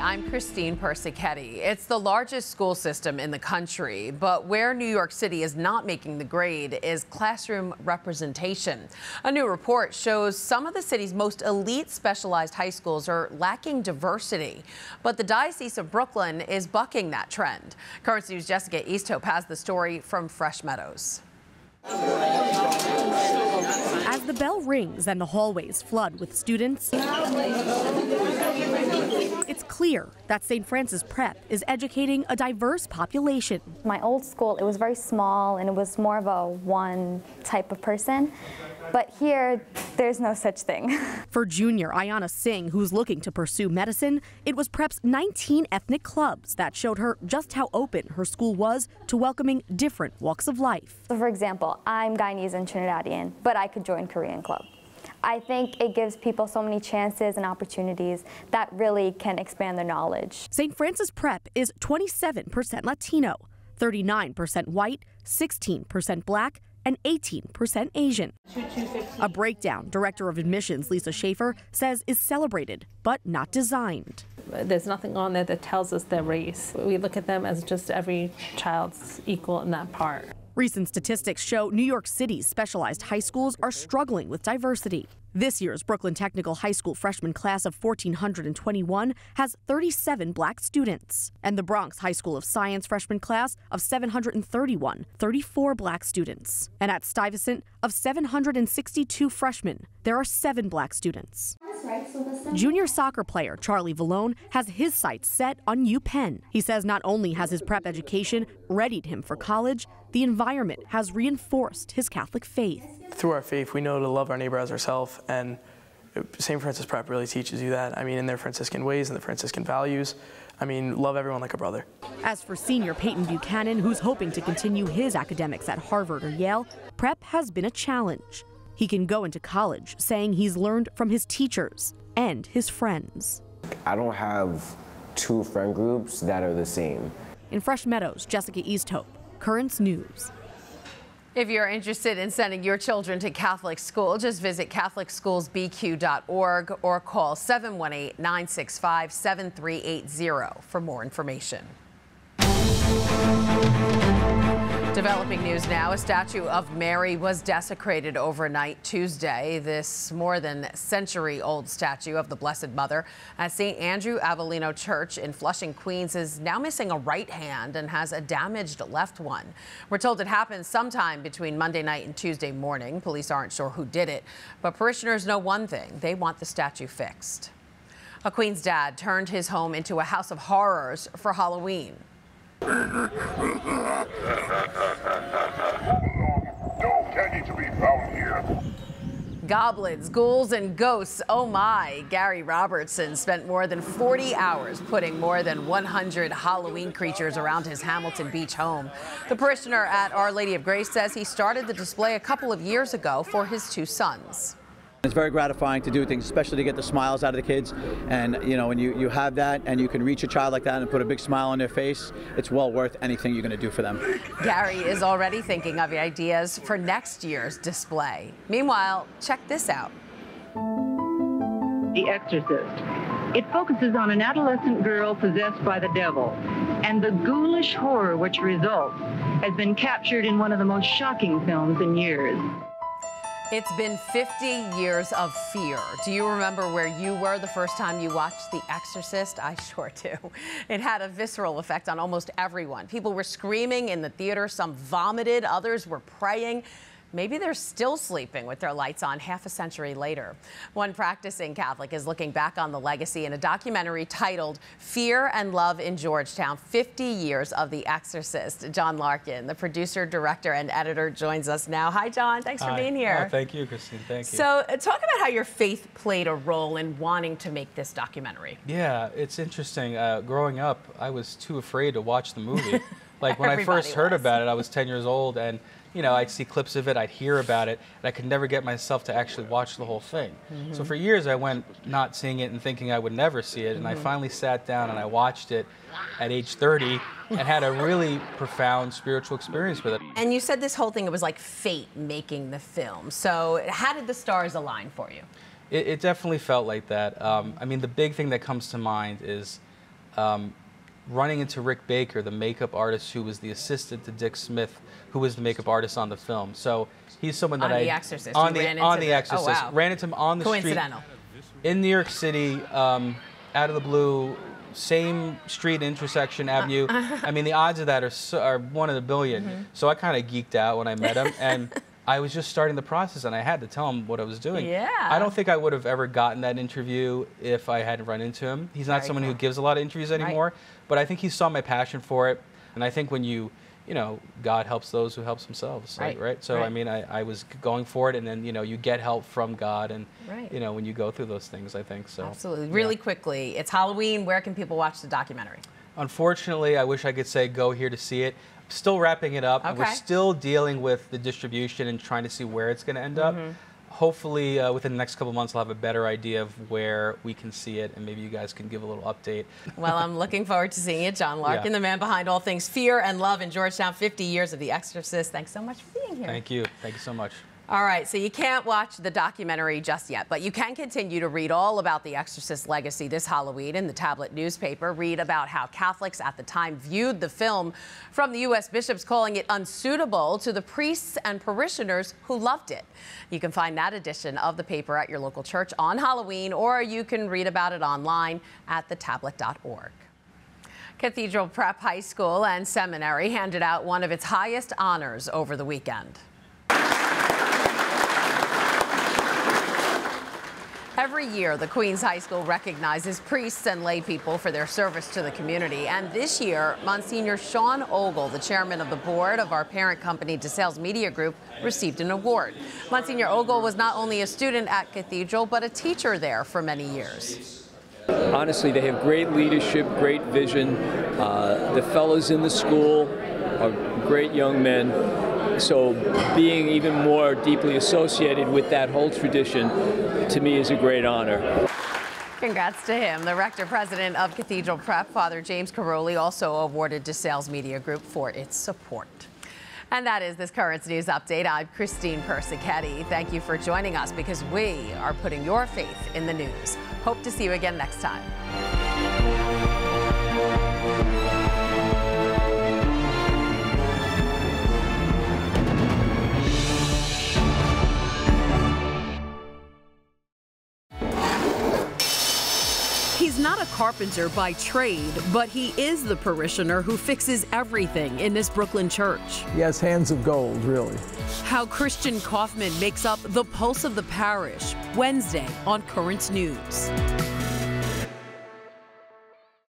I'm Christine Persichetti. It's the largest school system in the country, but where New York City is not making the grade is classroom representation. A new report shows some of the city's most elite specialized high schools are lacking diversity, but the Diocese of Brooklyn is bucking that trend. Currents News' Jessica Easthope has the story from Fresh Meadows. As the bell rings and the hallways flood with students, it's clear that St. Francis Prep is educating a diverse population. My old school, it was very small and it was more of a one type of person. But here, there's no such thing. For junior Ayana Singh, who's looking to pursue medicine, it was Prep's 19 ethnic clubs that showed her just how open her school was to welcoming different walks of life. So for example, I'm Guyanese and Trinidadian, but I could join Korean club. I think it gives people so many chances and opportunities that really can expand their knowledge. St. Francis Prep is 27% Latino, 39% white, 16% black, and 18% Asian. A breakdown Director of Admissions Lisa Schaefer says is celebrated, but not designed. There's nothing on there that tells us their race. We look at them as just every child's equal in that part. Recent statistics show New York City's specialized high schools are struggling with diversity. This year's Brooklyn Technical High School freshman class of 1,421 has 37 black students. And the Bronx High School of Science freshman class of 731, 34 black students. And at Stuyvesant, of 762 freshmen, there are 7 black students. Junior soccer player Charlie Vallone has his sights set on UPenn. He says not only has his prep education readied him for college, the environment has reinforced his Catholic faith. Through our faith, we know to love our neighbor as ourselves, and St. Francis Prep really teaches you that. I mean, in their Franciscan ways and the Franciscan values, I mean, love everyone like a brother. As for senior Peyton Buchanan, who's hoping to continue his academics at Harvard or Yale, prep has been a challenge. He can go into college saying he's learned from his teachers and his friends. I don't have 2 friend groups that are the same. In Fresh Meadows, Jessica Easthope, Currents News. If you're interested in sending your children to Catholic school, just visit catholicschoolsbq.org or call 718-965-7380 for more information. Developing news now, a statue of Mary was desecrated overnight Tuesday. This more than century-old statue of the Blessed Mother at St. Andrew Avellino Church in Flushing, Queens is now missing a right hand and has a damaged left one. We're told it happened sometime between Monday night and Tuesday morning. Police aren't sure who did it, but parishioners know one thing: they want the statue fixed. A Queens dad turned his home into a house of horrors for Halloween. No candy to be found here. Goblins, ghouls, and ghosts, oh my. Gary Robertson spent more than 40 hours putting more than 100 Halloween creatures around his Hamilton Beach home. The parishioner at Our Lady of Grace says he started the display a couple of years ago for his 2 sons. It's very gratifying to do things, especially to get the smiles out of the kids. And, you know, when you have that and you can reach a child like that and put a big smile on their face, it's well worth anything you're going to do for them. Gary is already thinking of ideas for next year's display. Meanwhile, check this out. The Exorcist. It focuses on an adolescent girl possessed by the devil, and the ghoulish horror which results has been captured in one of the most shocking films in years. It's been 50 years of fear. Do you remember where you were the first time you watched The Exorcist? I sure do. It had a visceral effect on almost everyone. People were screaming in the theater, some vomited, others were praying. Maybe they're still sleeping with their lights on half a century later. One practicing Catholic is looking back on the legacy in a documentary titled Fear and Love in Georgetown, 50 Years of The Exorcist. John Larkin, the producer, director, and editor, joins us now. Hi, John. Thanks for being here. Oh, thank you, Christine. Thank you. So talk about how your faith played a role in wanting to make this documentary. Yeah, it's interesting. Growing up, I was too afraid to watch the movie. Like when I first heard about it, I was 10 years old, and you know, I'd see clips of it, I'd hear about it, and I could never get myself to actually watch the whole thing. So for years I went not seeing it and thinking I would never see it, and I finally sat down and I watched it at age 30 and had a really profound spiritual experience with it. And you said this whole thing, it was like fate making the film. So how did the stars align for you? It definitely felt like that. I mean, the big thing that comes to mind is running into Rick Baker, the makeup artist who was the assistant to Dick Smith, who was the makeup artist on the film. So he's someone that on The Exorcist. On The Exorcist. Oh, wow. Ran into him on the Coincidental. street in New York City, out of the blue, same street, intersection, avenue. I mean, the odds of that are 1 in a billion. So I kind of geeked out when I met him, and I was just starting the process, and I had to tell him what I was doing. Yeah. I don't think I would have ever gotten that interview if I hadn't run into him. He's not someone who gives a lot of interviews anymore, but I think he saw my passion for it. And I think when you know, God helps those who helps themselves, right? So, I mean, I was going for it, and then, you know, you get help from God, and, you know, when you go through those things, I think so. Absolutely. Really quickly, it's Halloween. Where can people watch the documentary? Unfortunately, I wish I could say go here to see it. Still wrapping it up. Okay. We're still dealing with the distribution and trying to see where it's going to end up. Hopefully, within the next couple of months, I'll have a better idea of where we can see it, and maybe you guys can give a little update. Well, I'm looking forward to seeing it. John Larkin, the man behind all things fear and love in Georgetown, 50 years of The Exorcist. Thanks so much for being here. Thank you. Thank you so much. All right, so you can't watch the documentary just yet, but you can continue to read all about the Exorcist legacy this Halloween in the tablet newspaper. Read about how Catholics at the time viewed the film, from the U.S. bishops calling it unsuitable to the priests and parishioners who loved it. You can find that edition of the paper at your local church on Halloween, or you can read about it online at thetablet.org. Cathedral Prep High School and Seminary handed out one of its highest honors over the weekend. Every year, the Queens High School recognizes priests and lay people for their service to the community. And this year, Monsignor Sean Ogle, the chairman of the board of our parent company, DeSales Media Group, received an award. Monsignor Ogle was not only a student at Cathedral, but a teacher there for many years. Honestly, they have great leadership, great vision. The fellows in the school are great young men. So being even more deeply associated with that whole tradition, to me, is a great honor. Congrats to him. The rector-president of Cathedral Prep, Father James Caroli, also awarded DeSales Media Group for its support. And that is this Currents News Update. I'm Christine Persichetti. Thank you for joining us, because we are putting your faith in the news. Hope to see you again next time. He's not a carpenter by trade, but he is the parishioner who fixes everything in this Brooklyn church. He has hands of gold, really. How Christian Kaufman makes up the pulse of the parish, Wednesday on Currents News.